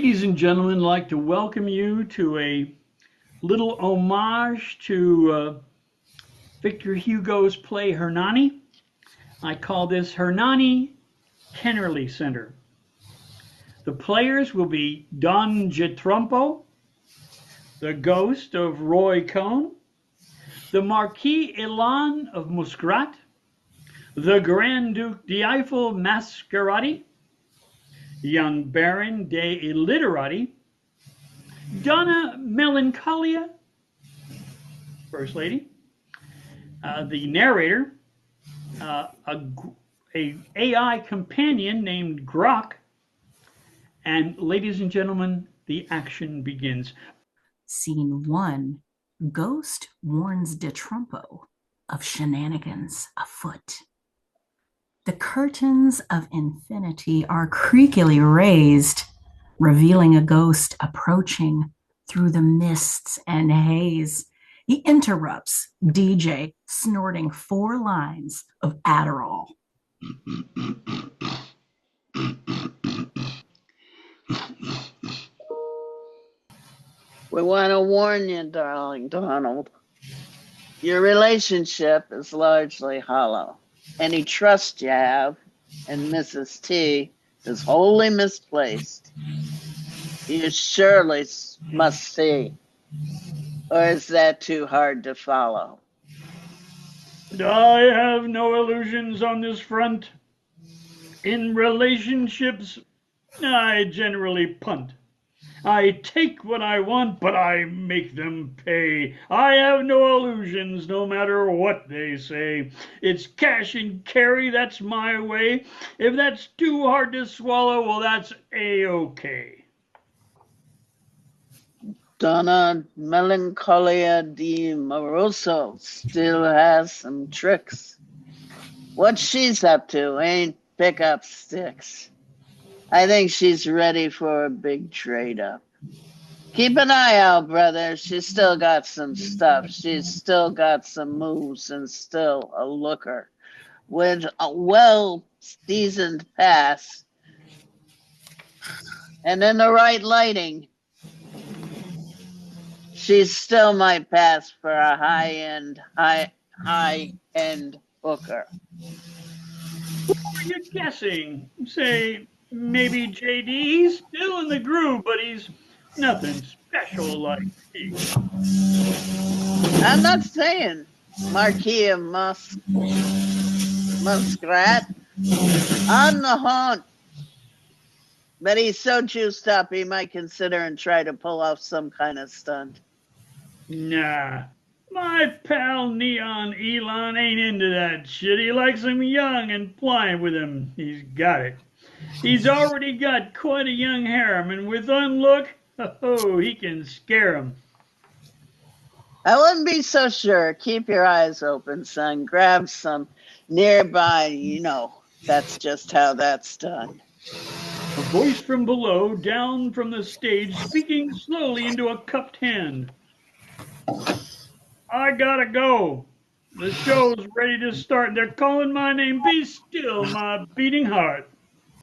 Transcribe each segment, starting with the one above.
Ladies and gentlemen, I'd like to welcome you to a little homage to Victor Hugo's play Hernani. I call this Hernani Kennerly Centre. The players will be Don Gitrumpo, the ghost of Roy Cohn, the Marquis Elon of Möskratté, the Grand Duke Eeyful Mascarati, young Baron de literati, Donna Melancholia, First Lady, the narrator, a AI companion named GROK, and ladies and gentlemen, the action begins. Scene 1. Ghost warns Detrumpo of shenanigans afoot. The curtains of infinity are creakily raised, revealing a ghost approaching through the mists and haze. He interrupts DJ, snorting 4 lines of Adderall. We want to warn you, darling Donald. Your relationship is largely hollow. Any trust you have in Mrs. T is wholly misplaced. You surely must see. Or is that too hard to follow? I have no illusions on this front. In relationships, I generally punt. I take what I want, but I make them pay. I have no illusions, no matter what they say. It's cash and carry, that's my way. If that's too hard to swallow, well, that's A-okay. Donna Melancholia di Moroso still has some tricks. What she's up to ain't pick up sticks. I think she's ready for a big trade-up. Keep an eye out, brother. She's still got some stuff. She's still got some moves and still a looker. With a well-seasoned pass and in the right lighting, she still might pass for a high-end hooker. Who are you guessing? Say, maybe JD? He's still in the groove, but he's nothing special like me. I'm not saying Marquis of Muscat on the hunt, but he's so juiced up he might consider and try to pull off some kind of stunt. Nah, my pal Neon Elon ain't into that shit. He likes him young and playing with him. He's got it. He's already got quite a young harem, and with unlook, oh, he can scare 'em. I wouldn't be so sure. Keep your eyes open, son. Grab some nearby. You know, that's just how that's done. A voice from below, down from the stage, speaking slowly into a cupped hand. I gotta go. The show's ready to start. They're calling my name. Be still, my beating heart.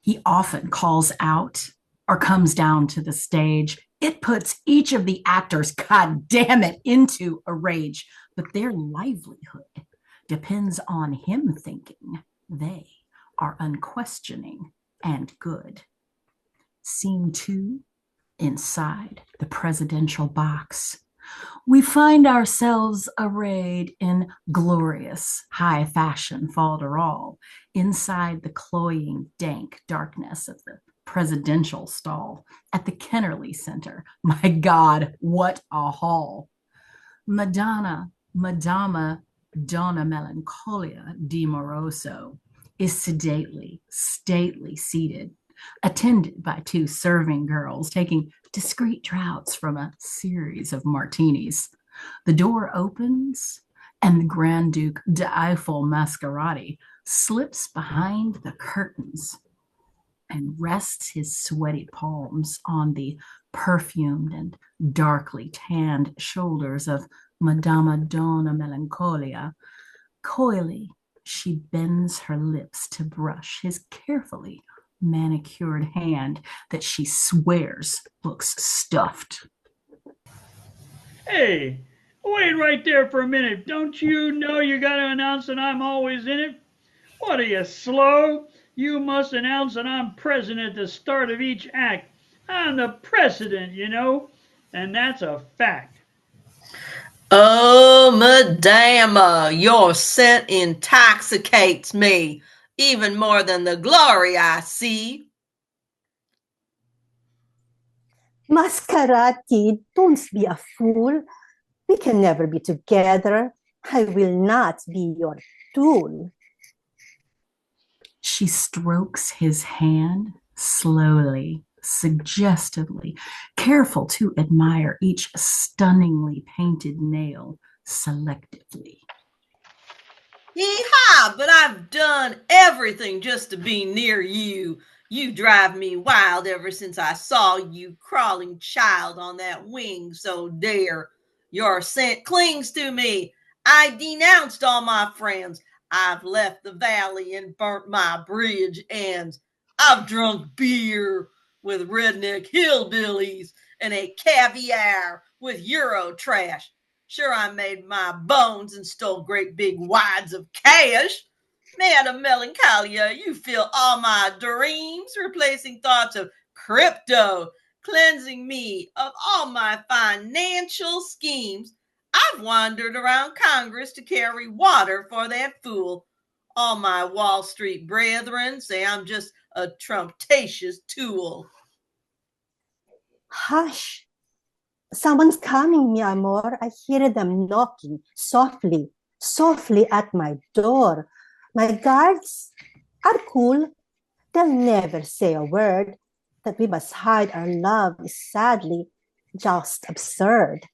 He often calls out or comes down to the stage. It puts each of the actors, god damn it, into a rage. But their livelihood depends on him thinking they are unquestioning and good. Scene 2, inside the Presidential Box. We find ourselves arrayed in glorious high fashion falderall inside the cloying, dank darkness of the presidential stall at the Kennerly Centre. My God, what a hall. Madama Donna Melancholia di Moroso is stately seated, attended by 2 serving girls taking discreet draughts from a series of martinis. The door opens and the Grand Duke Eeyful Mascarati slips behind the curtains and rests his sweaty palms on the perfumed and darkly tanned shoulders of Madama Donna Melancholia. Coyly, she bends her lips to brush his carefully manicured hand that she swears looks stuffed. Hey, wait right there for a minute. Don't you know you got to announce that I'm always in it? What are you, slow? You must announce that I'm present at the start of each act. I'm the precedent, you know, and that's a fact. Oh, madama, your scent intoxicates me, even more than the glory I see. Mascarati, don't be a fool. We can never be together. I will not be your tool. She strokes his hand slowly, suggestively, careful to admire each stunningly painted nail selectively. Yee-haw, but I've done everything just to be near you. You drive me wild ever since I saw you crawling child on that wing so dare. Your scent clings to me. I denounced all my friends. I've left the valley and burnt my bridge ends. I've drunk beer with redneck hillbillies and ate caviar with Euro trash. Sure, I made my bones and stole great big wads of cash. Man of melancholia, you fill all my dreams, replacing thoughts of crypto, cleansing me of all my financial schemes. I've wandered around Congress to carry water for that fool. All my Wall Street brethren say I'm just a trumptatious tool. Hush. Someone's coming, mi amor. I hear them knocking softly, softly at my door. My guards are cool. They'll never say a word. That we must hide our love is sadly just absurd.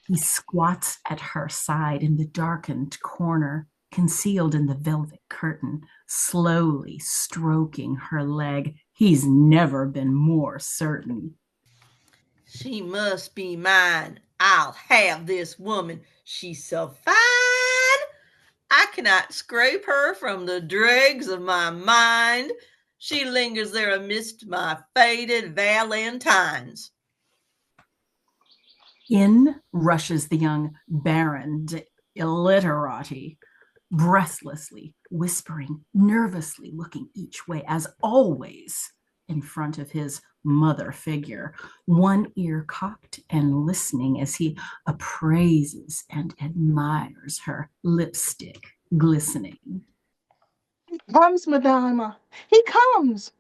He squats at her side in the darkened corner, concealed in the velvet curtain, slowly stroking her leg. He's never been more certain. She must be mine. I'll have this woman. She's so fine. I cannot scrape her from the dregs of my mind. She lingers there amidst my faded valentines. In rushes the young Baron de Literati, breathlessly, whispering, nervously looking each way, as always, in front of his mother figure, one ear cocked and listening as he appraises and admires her lipstick glistening. He comes, Madama. He comes.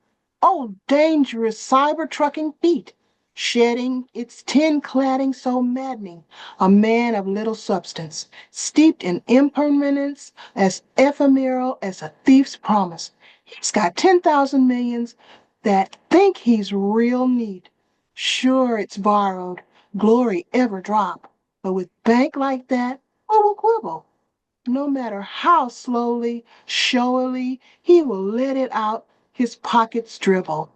Oh, dangerous cyber-trucking feet, shedding its tin cladding so maddening, a man of little substance, steeped in impermanence, as ephemeral as a thief's promise. He's got 10,000 millions that think he's real neat. Sure, it's borrowed, glory ever drop, but with bank like that, who will quibble? No matter how slowly, showily, he will let it out, his pockets dribble.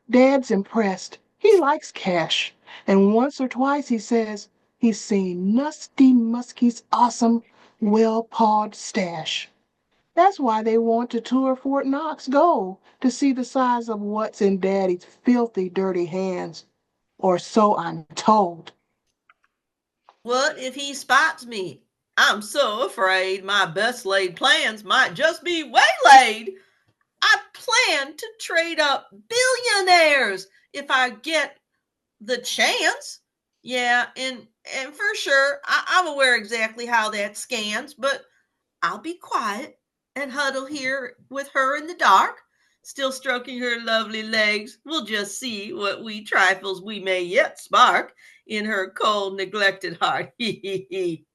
Dad's impressed. He likes cash. And once or twice he says he's seen Nusty Muskie's awesome, well-pawed stash. That's why they want to tour Fort Knox Gold, to see the size of what's in Daddy's filthy, dirty hands. Or so I'm told. What if he spots me? I'm so afraid my best laid plans might just be waylaid. I plan to trade up billionaires if I get the chance. Yeah, and for sure, I'm aware exactly how that scans, but I'll be quiet and huddle here with her in the dark, still stroking her lovely legs. We'll just see what wee trifles we may yet spark in her cold, neglected heart. Hee hee hee.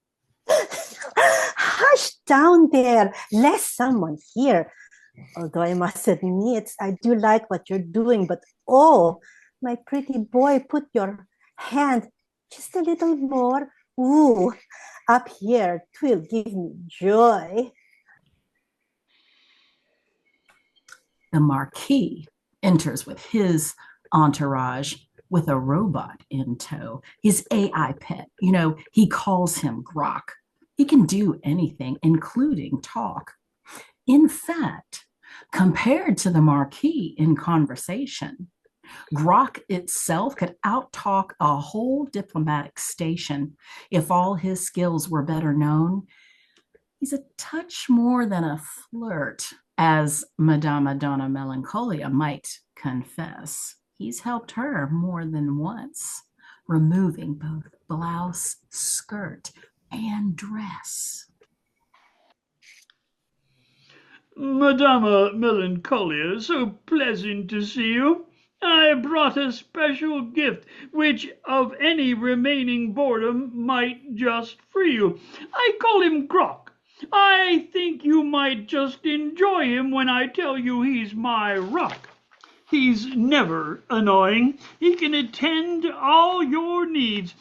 Hush down there, lest someone hear. Although I must admit, I do like what you're doing, but oh, my pretty boy, put your hand just a little more. Ooh, up here, 'twill give me joy. The Marquis enters with his entourage with a robot in tow, his AI pet. You know, he calls him GROK. He can do anything, including talk. In fact, compared to the Marquis in conversation. GROK itself could outtalk a whole diplomatic station if all his skills were better known. He's a touch more than a flirt, as Madama Donna Melancholia might confess. He's helped her more than once, removing both blouse, skirt, and dress. Madama Melancholia, so pleasant to see you. I brought a special gift, which of any remaining boredom might just free you. I call him GROK. I think you might just enjoy him when I tell you he's my rock. He's never annoying. He can attend to all your needs.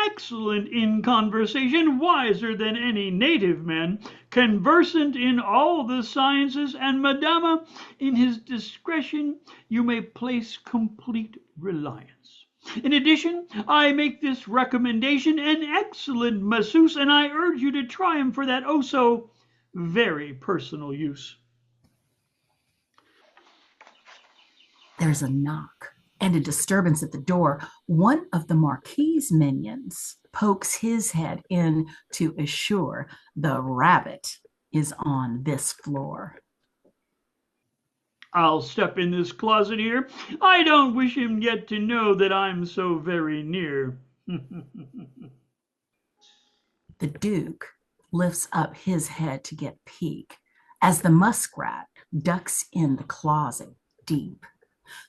Excellent in conversation, wiser than any native man, conversant in all the sciences, and Madama, in his discretion you may place complete reliance. In addition, I make this recommendation an excellent masseuse, and I urge you to try him for that oh so very personal use. There's a knock and a disturbance at the door. One of the Marquis' minions pokes his head in to assure the rabbit is on this floor. I'll step in this closet here. I don't wish him yet to know that I'm so very near. The Duke lifts up his head to get peek as the muskrat ducks in the closet deep.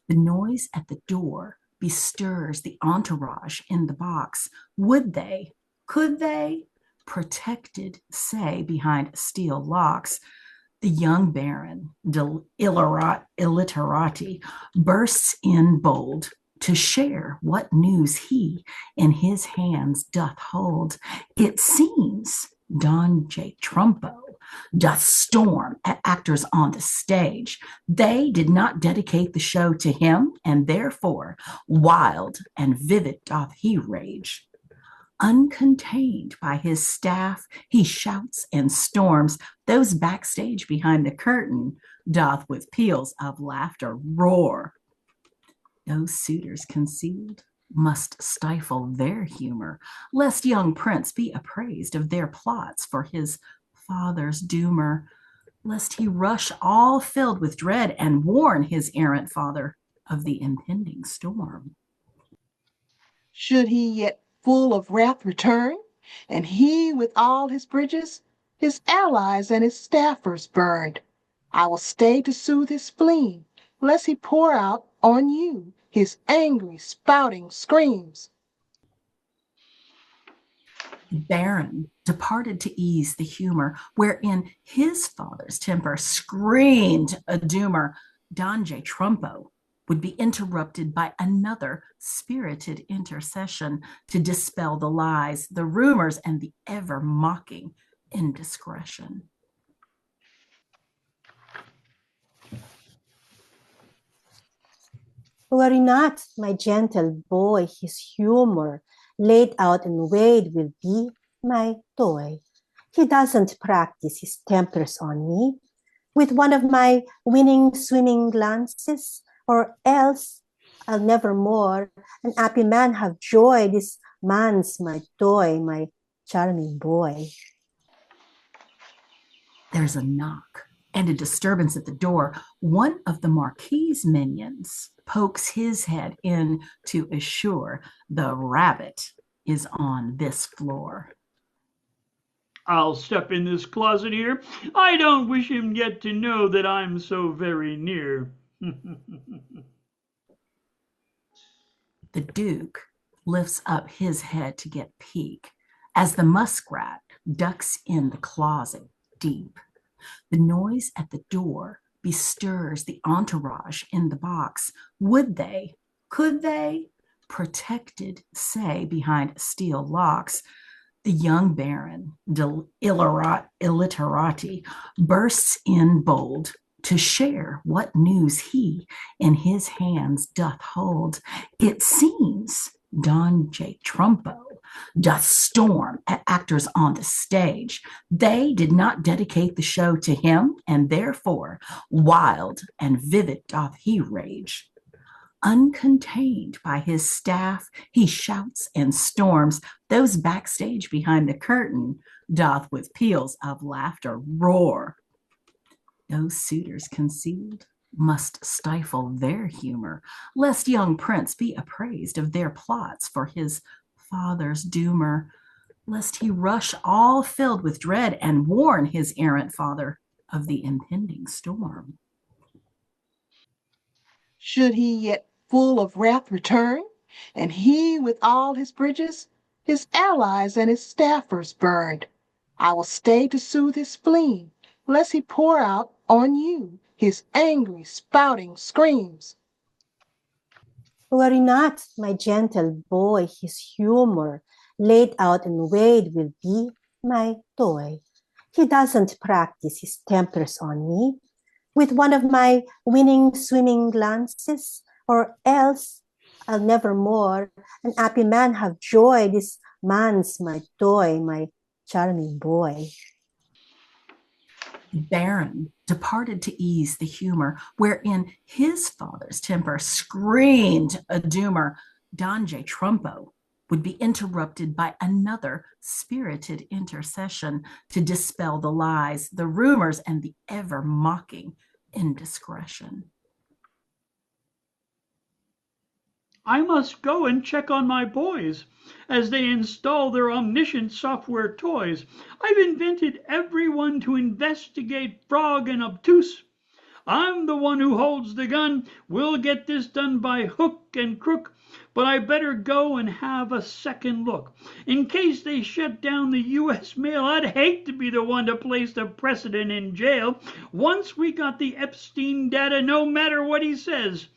The noise at the door bestirs the entourage in the box. Would they, could they, protected, say, behind steel locks? The young Baron, illiterati, bursts in bold to share what news he in his hands doth hold. It seems Don J. Trumpo doth storm at actors on the stage. They did not dedicate the show to him, and therefore wild and vivid doth he rage. Uncontained by his staff, he shouts and storms. Those backstage behind the curtain doth with peals of laughter roar. Those suitors concealed must stifle their humor, lest young Prince be appraised of their plots for his father's doomer, lest he rush all filled with dread and warn his errant father of the impending storm. Should he yet full of wrath return, and he with all his bridges, his allies and his staffers burned, I will stay to soothe his spleen, lest he pour out on you his angry spouting screams. The Baron departed to ease the humor wherein his father's temper screamed a doomer. Don J. Trumpo would be interrupted by another spirited intercession to dispel the lies, the rumors, and the ever-mocking indiscretion. Worry not, my gentle boy, his humor laid out and weighed will be my toy. He doesn't practice his tempers on me with one of my winning swimming glances, or else I'll never more an happy man have joy. This man's my toy, my charming boy. There's a knock and a disturbance at the door. One of the Marquis' minions pokes his head in to assure the rabbit is on this floor. I'll step in this closet here. I don't wish him yet to know that I'm so very near. The Duke lifts up his head to get peek as the muskrat ducks in the closet deep. The noise at the door bestirs the entourage in the box. Would they, could they, protected, say, behind steel locks? The young Baron, illiterati, bursts in bold to share what news he in his hands doth hold. It seems Don J. Trumpo doth storm at actors on the stage. They did not dedicate the show to him, and therefore wild and vivid doth he rage. Uncontained by his staff, he shouts and storms. Those backstage behind the curtain doth with peals of laughter roar. Those suitors concealed must stifle their humor, lest young prince be appraised of their plots for his father's doomer, lest he rush all filled with dread and warn his errant father of the impending storm. Should he yet full of wrath return, and he with all his bridges, his allies and his staffers burned, I will stay to soothe his spleen, lest he pour out on you his angry spouting screams. Worry not, my gentle boy, his humor laid out and weighed will be my toy. He doesn't practice his tempers on me with one of my winning swimming glances, or else I'll never more an happy man have joy. This man's my toy, my charming boy. Baron departed to ease the humor wherein his father's temper screamed a doomer. Don J. Trumpo would be interrupted by another spirited intercession to dispel the lies, the rumors, and the ever-mocking indiscretion. I must go and check on my boys as they install their omniscient software toys. I've invented everyone to investigate frog and obtuse. I'm the one who holds the gun. We'll get this done by hook and crook, but I better go and have a second look. In case they shut down the U.S. mail, I'd hate to be the one to place the Precedent in jail. Once we got the Epstein data, no matter what he says,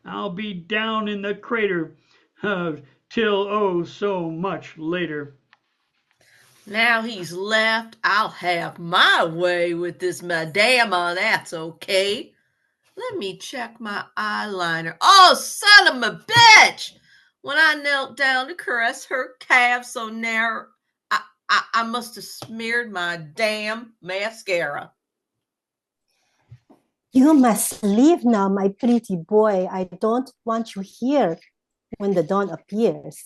I'll be down in the crater till oh so much later. Now he's left, I'll have my way with this madama, that's okay. Let me check my eyeliner. Oh, son of a bitch! When I knelt down to caress her calves so narrow, I must have smeared my damn mascara. You must leave now, my pretty boy. I don't want you here when the dawn appears.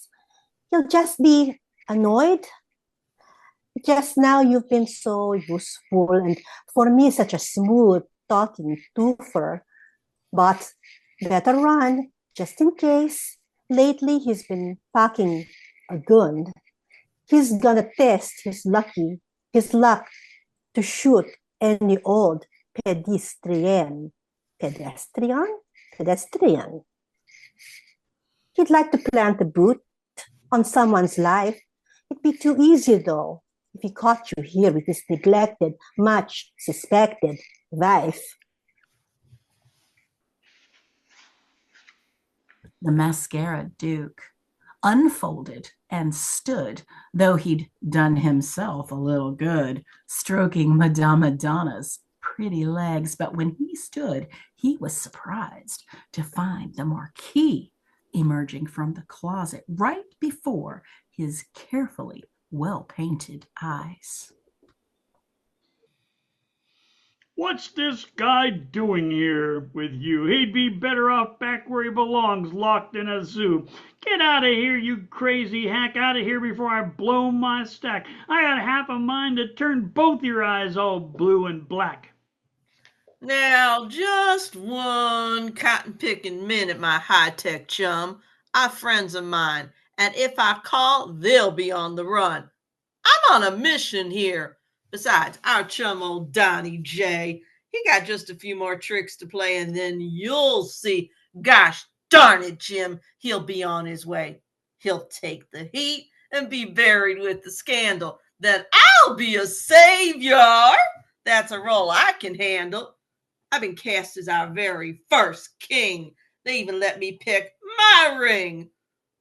You'll just be annoyed. Just now you've been so useful and for me such a smooth talking twofer. But better run, just in case. Lately he's been packing a gun. He's gonna test his luck to shoot any old pedestrian. Pedestrian. He'd like to plant a boot on someone's life. It'd be too easy, though, if he caught you here with his neglected, much suspected wife. The mascara duke unfolded and stood, though he'd done himself a little good, stroking Madame Donna's pretty legs. But when he stood, he was surprised to find the Marquis emerging from the closet right before his carefully well-painted eyes. What's this guy doing here with you? He'd be better off back where he belongs, locked in a zoo. Get out of here, you crazy hack. Out of here before I blow my stack. I got half a mind to turn both your eyes all blue and black. Now, just one cotton-picking minute, my high-tech chum. Our friends of mine, and if I call, they'll be on the run. I'm on a mission here. Besides, our chum old Donnie J, he got just a few more tricks to play, and then you'll see. Gosh darn it, Jim, he'll be on his way. He'll take the heat and be buried with the scandal. Then I'll be a savior. That's a role I can handle. I've been cast as our very first king. They even let me pick my ring.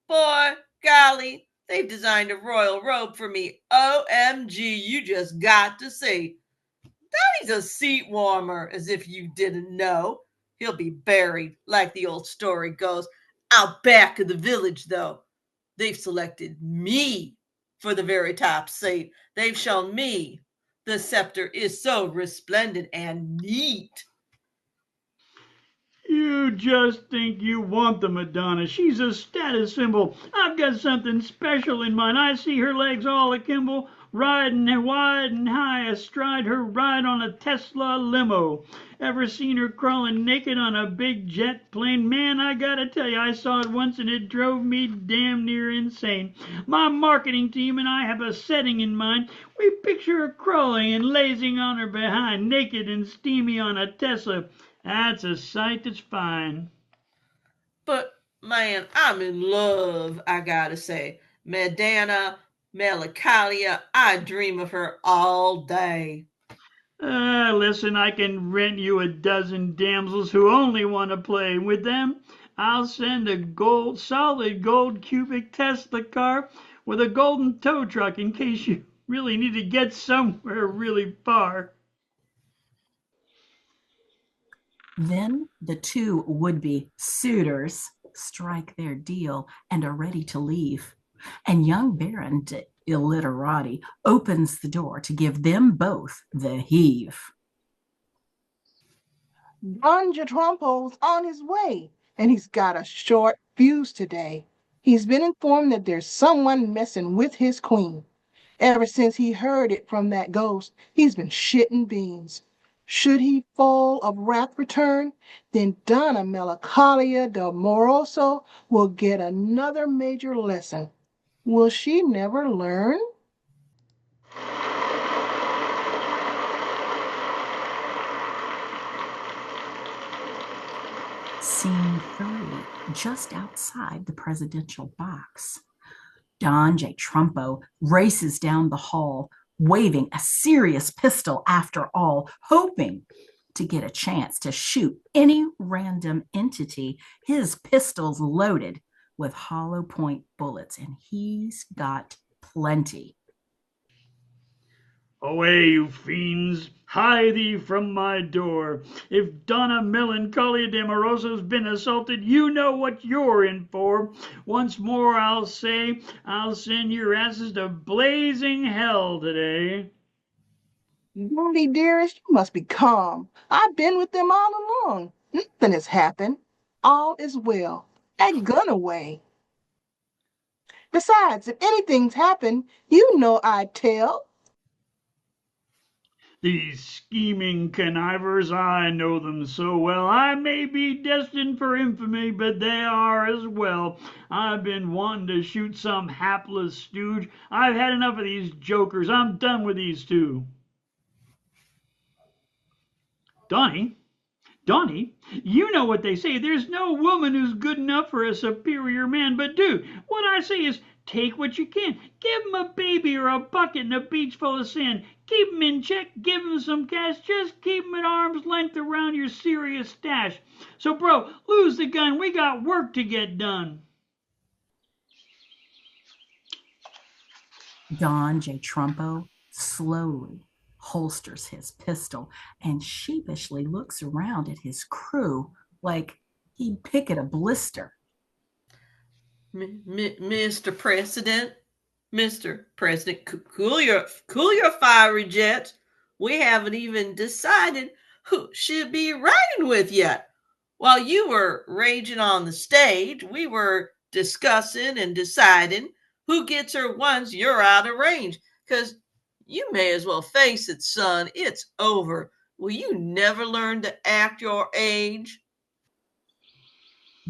Boy, golly, they've designed a royal robe for me. OMG, you just got to see. Donnie's a seat warmer, as if you didn't know. He'll be buried, like the old story goes, out back of the village, though. They've selected me for the very top's sake. They've shown me the scepter is so resplendent and neat. You just think you want the Madonna. She's a status symbol. I've got something special in mind. I see her legs all akimbo, riding wide and high astride her ride on a Tesla limo. Ever seen her crawling naked on a big jet plane? Man, I gotta tell you, I saw it once and it drove me damn near insane. My marketing team and I have a setting in mind. We picture her crawling and lazing on her behind, naked and steamy on a Tesla. That's a sight that's fine. But man, I'm in love, I gotta say. Madonna, Melancholia, I dream of her all day. Listen, I can rent you a dozen damsels who only want to play. With them, I'll send a solid gold cubic Tesla car with a golden tow truck in case you really need to get somewhere really far. Then the two would-be suitors strike their deal and are ready to leave. And young Baron Illiterati opens the door to give them both the heave. Don Giatrompo's on his way, and he's got a short fuse today. He's been informed that there's someone messing with his queen. Ever since he heard it from that ghost, he's been shitting beans. Should he fall of wrath return, then Donna Melancholia de Moroso will get another major lesson. Will she never learn? Scene 3, just outside the presidential box. Don J. Trumpo races down the hall, waving a serious pistol after all, hoping to get a chance to shoot any random entity. His pistol's loaded with hollow point bullets, and he's got plenty. Away, you fiends! Hie thee from my door! If Donna Melancholia de Moroso's been assaulted, you know what you're in for. Once more I'll say, I'll send your asses to blazing hell today. Moody dearest, you must be calm. I've been with them all along. Nothing has happened. All is well. That gun away. Besides, if anything's happened, you know I'd tell. These scheming connivers, I know them so well. I may be destined for infamy, but they are as well. I've been wanting to shoot some hapless stooge. I've had enough of these jokers. I'm done with these two. Donnie, you know what they say. There's no woman who's good enough for a superior man. But dude, what I say is take what you can. Give him a baby or a bucket and a beach full of sand. Keep him in check. Give him some cash. Just keep him at arm's length around your serious stash. So, bro, lose the gun. We got work to get done. Don J. Trumpo slowly holsters his pistol and sheepishly looks around at his crew like he'd pick at a blister. Mr. President, cool your fiery jets. We haven't even decided who should be riding with yet. While you were raging on the stage, we were discussing and deciding who gets her once you're out of range. Because you may as well face it, son. It's over. Will you never learn to act your age?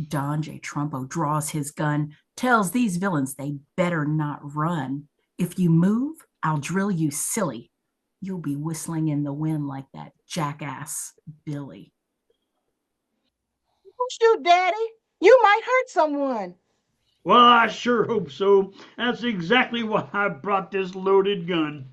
Don J. Trumpo draws his gun, tells these villains they better not run. If you move, I'll drill you silly. You'll be whistling in the wind like that jackass Billy. Don't shoot, Daddy. You might hurt someone. Well, I sure hope so. That's exactly why I brought this loaded gun.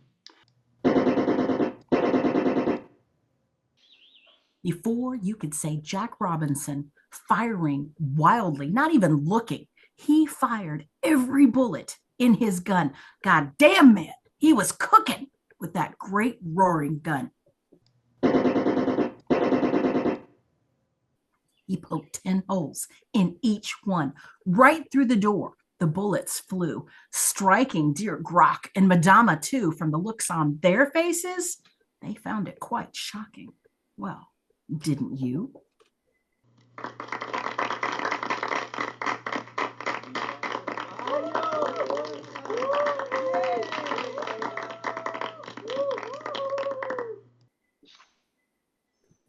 Before you could say Jack Robinson, firing wildly, not even looking, he fired every bullet in his gun. God damn, man, he was cooking with that great roaring gun. He poked 10 holes in each one, right through the door. The The bullets flew, striking dear GROK and Madama too. From the looks on their faces, they found it quite shocking. Well, didn't you?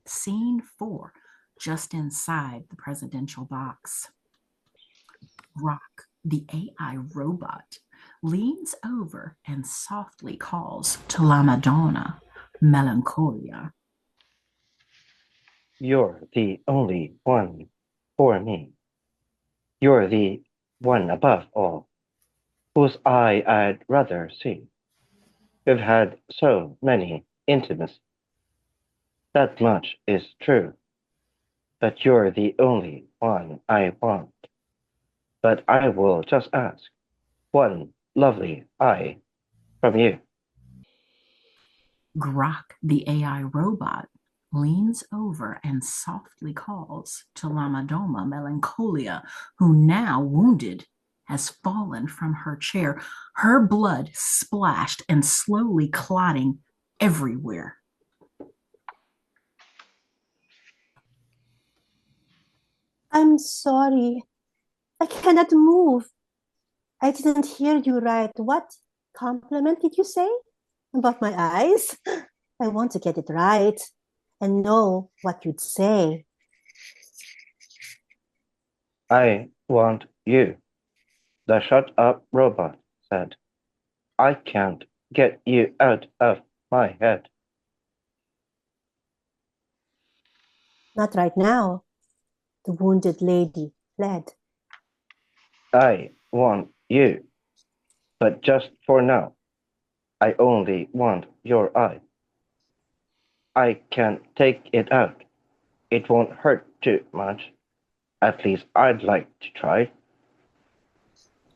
Scene 4, just inside the presidential box. GROK, the AI robot, leans over and softly calls to La Madonna, Melancholia. You're the only one for me. You're the one above all, whose eye I'd rather see. We've had so many intimacies. That much is true. But you're the only one I want. But I will just ask one lovely eye from you. GROK, the AI robot, leans over and softly calls to La Madonna Melancholia, who, now wounded, has fallen from her chair, her blood splashed and slowly clotting everywhere. I'm sorry. I cannot move. I didn't hear you right. What compliment did you say about my eyes? I want to get it right and know what you'd say. I want you, the shut-up robot said. I can't get you out of my head. Not right now. The wounded lady fled. I want you, but just for now. I only want your eye. I can take it out. It won't hurt too much. At least I'd like to try.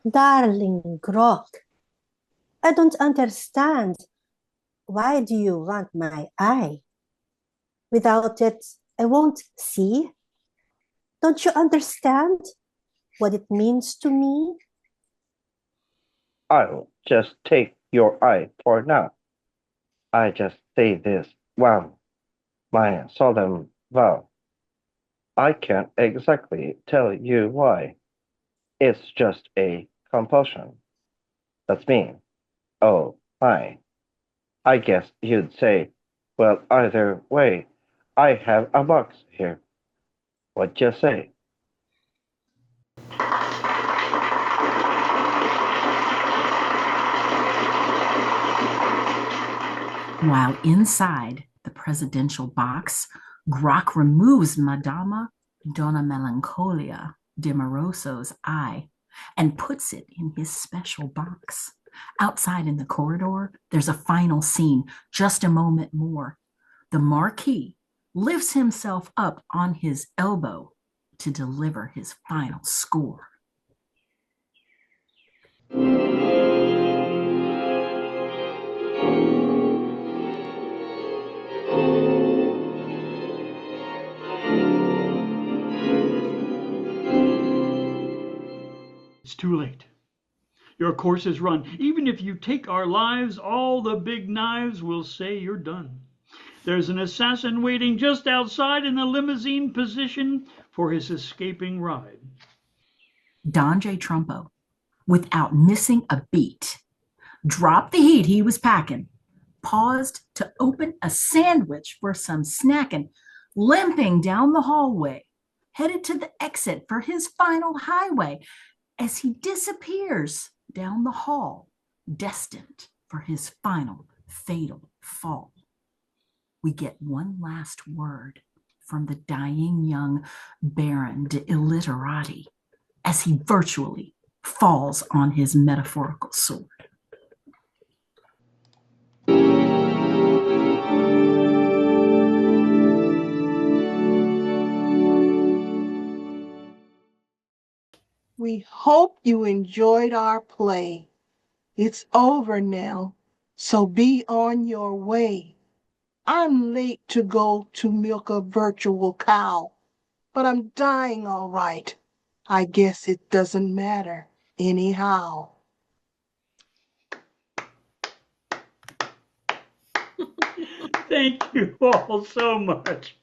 Darling GROK, I don't understand. Why do you want my eye? Without it, I won't see. Don't you understand what it means to me? I'll just take your eye for now. I just say this one, my solemn vow. I can't exactly tell you why. It's just a compulsion. That's me. Oh, my. I guess you'd say, well, either way, I have a box here. What'd you say? While inside the presidential box, GROK removes Madama Donna Melancholia de Moroso's eye and puts it in his special box. Outside in the corridor, there's a final scene, just a moment more. The Marquis lifts himself up on his elbow to deliver his final score. It's too late. Your course is run. Even if you take our lives, all the big knives will say you're done. There's an assassin waiting just outside in the limousine position for his escaping ride. Don J. Trumpo, without missing a beat, dropped the heat he was packing, paused to open a sandwich for some snacking, limping down the hallway, headed to the exit for his final highway as he disappears down the hall, destined for his final fatal fall. We get one last word from the dying young Baron de Illiterati as he virtually falls on his metaphorical sword. We hope you enjoyed our play. It's over now, so be on your way. I'm late to go to milk a virtual cow, but I'm dying all right. I guess it doesn't matter anyhow. Thank you all so much.